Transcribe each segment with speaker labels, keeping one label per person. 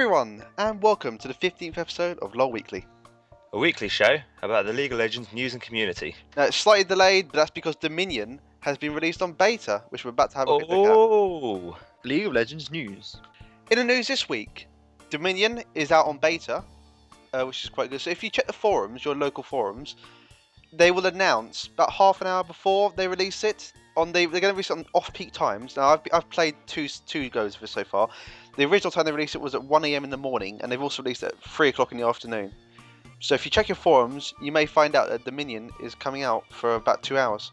Speaker 1: everyone, and welcome to the 15th episode of LoL Weekly.
Speaker 2: A weekly show about the League of Legends news and community.
Speaker 1: Now, it's slightly delayed, but that's because Dominion has been released on beta, which we're about to have a quick look
Speaker 2: Oh!
Speaker 3: League of Legends news.
Speaker 1: at. In the news this week, Dominion is out on beta, which is quite good. So if you check the forums, your local forums, they will announce about half an hour before they release it. They're going to release it on off-peak times. Now, I've played two goes of it so far. The original time they released it was at 1 AM in the morning, and they've also released it at 3 o'clock in the afternoon. So if you check your forums, you may find out that Dominion is coming out for about 2 hours.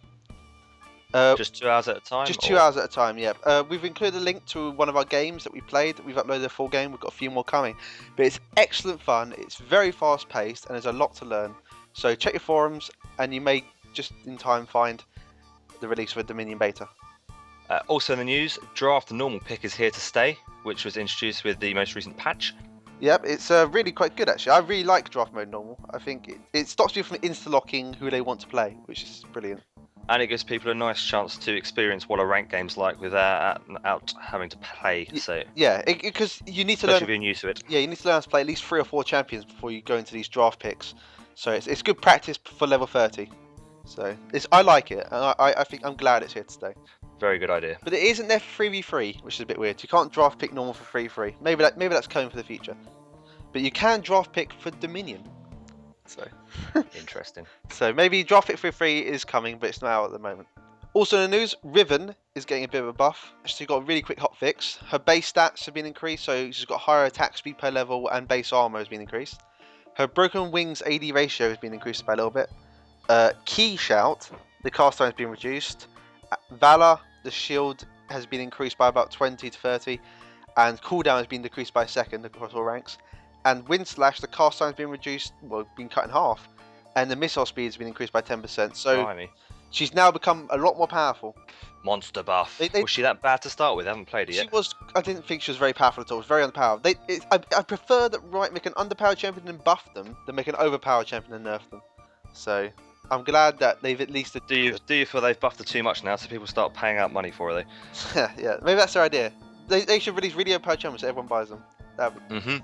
Speaker 2: Just 2 hours at a time?
Speaker 1: Just 2 hours at a time, yeah. We've included a link to one of our games that we played. We've uploaded a full game. We've got a few more coming. But it's excellent fun. It's very fast-paced, and there's a lot to learn. So check your forums, and you may just in time find the release of a Dominion beta.
Speaker 2: Also in the news, Draft the Normal Pick is here to stay, which was introduced with the most recent patch.
Speaker 1: Yep, it's really quite good actually. I really like Draft Mode Normal. I think it stops people from insta-locking who they want to play, which is brilliant.
Speaker 2: And it gives people a nice chance to experience what a ranked game's like without having to play. So
Speaker 1: yeah, because you need to
Speaker 2: especially
Speaker 1: learn.
Speaker 2: being used to it.
Speaker 1: Yeah, you need to learn how to play at least 3 or 4 champions before you go into these draft picks. So it's good practice for level 30. So I like it, and I think I'm glad it's here to stay.
Speaker 2: Very good idea.
Speaker 1: But it isn't there 3v3, which is a bit weird. You can't draft pick normal for free. Maybe that's coming for the future. But you can draft pick for Dominion. So
Speaker 2: Interesting.
Speaker 1: So maybe draft pick for free is coming, but it's not out at the moment. Also in the news, Riven is getting a bit of a buff. She's got a really quick hotfix. Her base stats have been increased, so she's got higher attack speed per level, and base armor has been increased. Her Broken Wings AD ratio has been increased by a little bit. Key Shout, the cast time has been reduced. Valor, the shield, has been increased by about 20 to 30. And cooldown has been decreased by a second across all ranks. And Wind Slash, the cast time has been reduced, been cut in half. And the missile speed has been increased by 10%. So
Speaker 2: Blimey.
Speaker 1: she's now become a lot more powerful.
Speaker 2: Monster buff.
Speaker 1: They-
Speaker 2: Was she that bad to start with? I haven't played it yet.
Speaker 1: I didn't think she was very powerful at all. She was very underpowered. I prefer that make an underpowered champion and buff them than make an overpowered champion and nerf them. So I'm glad that they've at least.
Speaker 2: Do you feel they've buffed her too much now, so people start paying out money for her?
Speaker 1: Yeah, maybe that's their idea. They should release really overpowered champions so everyone buys them.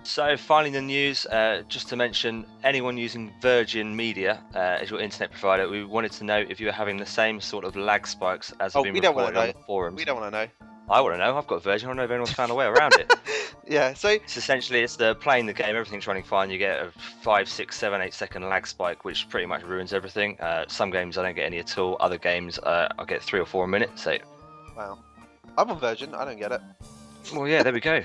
Speaker 2: So finally in the news, just to mention, anyone using Virgin Media as your internet provider, we wanted to know if you were having the same sort of lag spikes as have been reported on the forums.
Speaker 1: We don't want to know.
Speaker 2: I want to know. I've got Virgin. I don't know if anyone's found a way around it.
Speaker 1: Yeah, so
Speaker 2: It's essentially playing the game, everything's running fine. You get a 5, 6, 7, 8 second lag spike, which pretty much ruins everything. Some games I don't get any at all. Other games I get 3 or 4 a minute. So,
Speaker 1: wow, I'm on Virgin. I don't get it.
Speaker 2: well, yeah, there we go.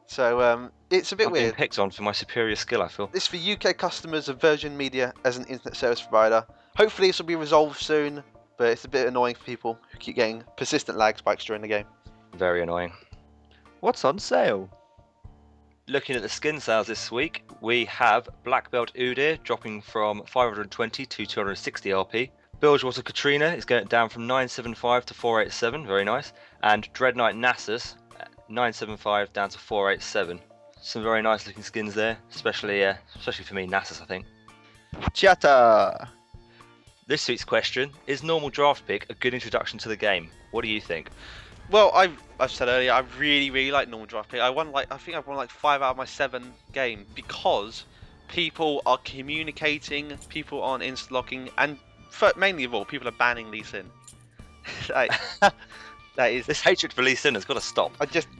Speaker 1: So it's a bit
Speaker 2: I'm being
Speaker 1: weird.
Speaker 2: picked on for my superior skill, I feel.
Speaker 1: This is for UK customers of Virgin Media as an internet service provider. Hopefully this will be resolved soon, but it's a bit annoying for people who keep getting persistent lag spikes during the game.
Speaker 2: Very annoying.
Speaker 3: What's on sale?
Speaker 2: Looking at the skin sales this week, we have Black Belt Udyr dropping from 520 to 260 RP. Bilgewater Katrina is going down from 975 to 487, very nice. And Dread Knight Nasus, 975 down to 487. Some very nice looking skins there, especially for me, Nasus, I think.
Speaker 3: Chatter.
Speaker 2: This week's question, is normal draft pick a good introduction to the game? What do you think?
Speaker 1: Well, I've said earlier, I really like normal draft pick. I think I've won like 5 out of my 7 game because people are communicating, people aren't insta-locking, and mainly of all, people are banning Lee Sin. That is.
Speaker 2: This hatred for Lee Sin has got to stop.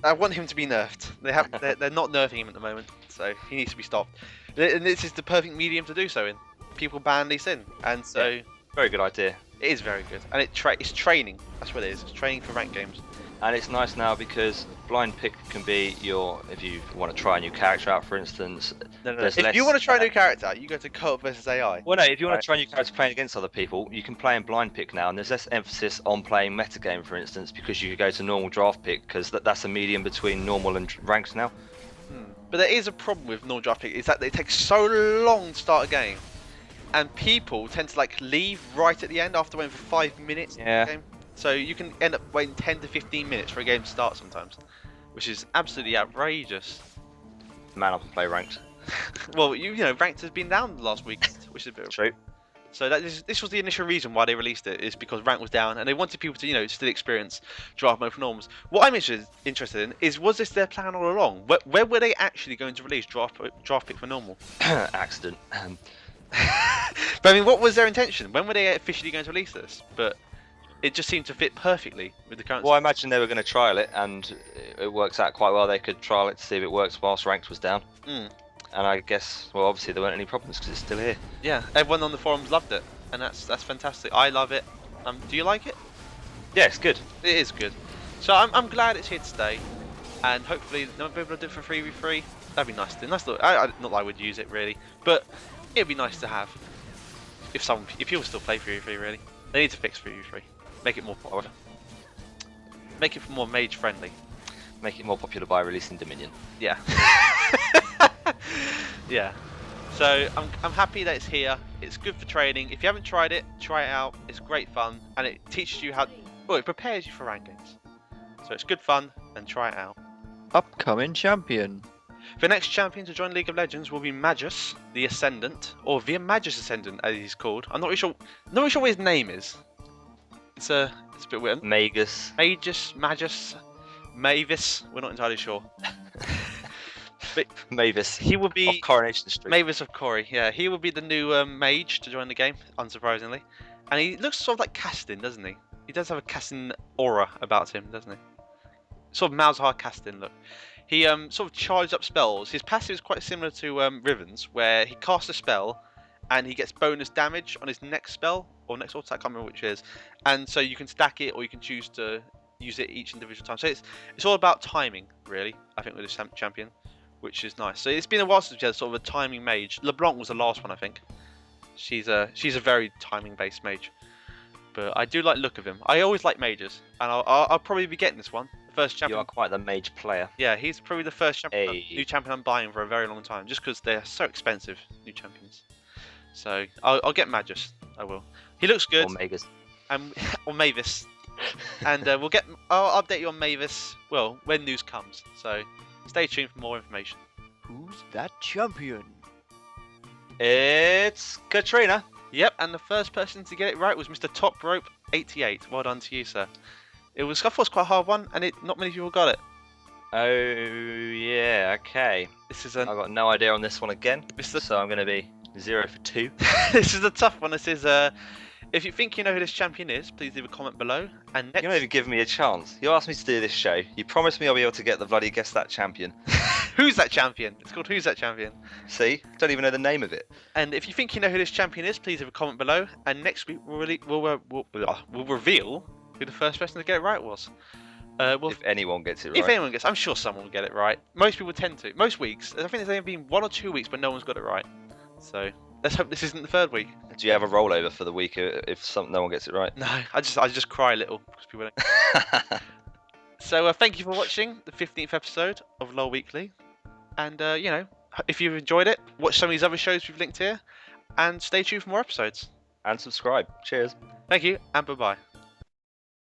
Speaker 1: I want him to be nerfed. They're not nerfing him at the moment, so he needs to be stopped. And this is the perfect medium to do so in. People ban Lee Sin, and so
Speaker 2: Yeah. Very good idea.
Speaker 1: it is very good. And it's training. That's what it is. It's training for ranked games.
Speaker 2: And it's nice now because blind pick can be if you want to try a new character out, for instance.
Speaker 1: No.
Speaker 2: There's
Speaker 1: If you
Speaker 2: less-
Speaker 1: want to try a new character, you go to co-op versus AI.
Speaker 2: Well, no, if you want to try a new character playing against other people, you can play in blind pick now, and there's less emphasis on playing metagame, for instance, because you go to normal draft pick, because that's a medium between normal and ranked now.
Speaker 1: But there is a problem with normal draft pick, is that it takes so long to start a game. And people tend to leave right at the end after waiting for 5 minutes in
Speaker 2: Yeah.
Speaker 1: the game. So you can end up waiting 10 to 15 minutes for a game to start sometimes, which is absolutely outrageous.
Speaker 2: Man up and play ranked.
Speaker 1: Well, you know, ranked has been down last week, which is a bit
Speaker 2: True.
Speaker 1: So this was the initial reason why they released it, is because rank was down and they wanted people to, still experience draft mode for normals. What I'm interested in is, was this their plan all along? Where were they actually going to release draft pick for normal?
Speaker 2: Accident.
Speaker 1: But I mean, what was their intention? When were they officially going to release this? But it just seemed to fit perfectly with the current.
Speaker 2: Well, I imagine they were going to trial it, and it works out quite well. They could trial it to see if it works whilst ranked was down.
Speaker 1: Mm.
Speaker 2: And I guess, well, obviously there weren't any problems because it's still here.
Speaker 1: Yeah, everyone on the forums loved it, and that's fantastic. I love it. Do you like it?
Speaker 2: Yeah, it's good.
Speaker 1: It is good. So I'm glad it's here to stay, and hopefully they'll be able to do it for 3v3. That'd be nice. Nice little. Not that I would use it really, but it'd be nice to have. If people still play 3v3, really, they need to fix 3v3. Make it more popular. Make it more mage friendly.
Speaker 2: Make it more popular by releasing Dominion.
Speaker 1: Yeah. Yeah. So I'm happy that it's here. It's good for training. If you haven't tried it, try it out. It's great fun, and it teaches you how. Well, it prepares you for rankings. So it's good fun, and try it out.
Speaker 3: Upcoming champion.
Speaker 1: The next champion to join League of Legends will be Magus, the Ascendant, or the Magus Ascendant, as he's called. I'm not really sure. Not really sure what his name is. It's a bit weird.
Speaker 2: Magus.
Speaker 1: Magus, Mavis. We're not entirely sure. But
Speaker 2: Mavis.
Speaker 1: he will be
Speaker 2: Off Coronation Street.
Speaker 1: Mavis of Corey. Yeah, he will be the new mage to join the game, unsurprisingly. And he looks sort of like Castin, doesn't he? He does have a Castin aura about him, doesn't he? Sort of Malzahar Castin look. He sort of charges up spells. His passive is quite similar to Riven's, where he casts a spell and he gets bonus damage on his next spell or next auto attack. I can't remember which it is. And so you can stack it, or you can choose to use it each individual time. So it's all about timing, really. I think with this champion, which is nice. So it's been a while since we had sort of a timing mage. LeBlanc was the last one, I think. She's a very timing-based mage. But I do like the look of him. I always like mages, and I'll probably be getting this one. The first champion.
Speaker 2: You are quite the mage player.
Speaker 1: Yeah, he's probably the first champion,
Speaker 2: Hey.
Speaker 1: new champion I'm buying for a very long time, just because they're so expensive, new champions. So I'll get Magus. I will. He looks good.
Speaker 2: Or Magus.
Speaker 1: Or Mavis. And I'll update you on Mavis. Well, when news comes. So stay tuned for more information.
Speaker 3: Who's that champion?
Speaker 2: It's Katrina.
Speaker 1: Yep, and the first person to get it right was Mr. Top Rope 88. Well done to you, sir. I thought it was quite a hard one, and not many people got it.
Speaker 2: Oh, yeah, okay.
Speaker 1: This is
Speaker 2: I've got no idea on this one again.
Speaker 1: Mr.
Speaker 2: So I'm going to be 0 for 2.
Speaker 1: This is a tough one. This is if you think you know who this champion is, please leave a comment below. And next...
Speaker 2: You're not even giving me a chance. You asked me to do this show. You promised me I'll be able to get the bloody Guess That Champion.
Speaker 1: Who's That Champion? It's called Who's That Champion.
Speaker 2: See? Don't even know the name of it.
Speaker 1: And if you think you know who this champion is, please leave a comment below. And next week we'll reveal who the first person to get it right was.
Speaker 2: If anyone gets it right.
Speaker 1: If anyone gets, I'm sure someone will get it right. Most people tend to. Most weeks, I think there's only been 1 or 2 weeks when no one's got it right. So let's hope this isn't the third week.
Speaker 2: Do you have a rollover for the week if no one gets it right?
Speaker 1: No, I just cry a little because people don't. So thank you for watching the 15th episode of LoL Weekly. And if you've enjoyed it, watch some of these other shows we've linked here, and stay tuned for more episodes.
Speaker 2: And subscribe. Cheers.
Speaker 1: Thank you, and bye-bye.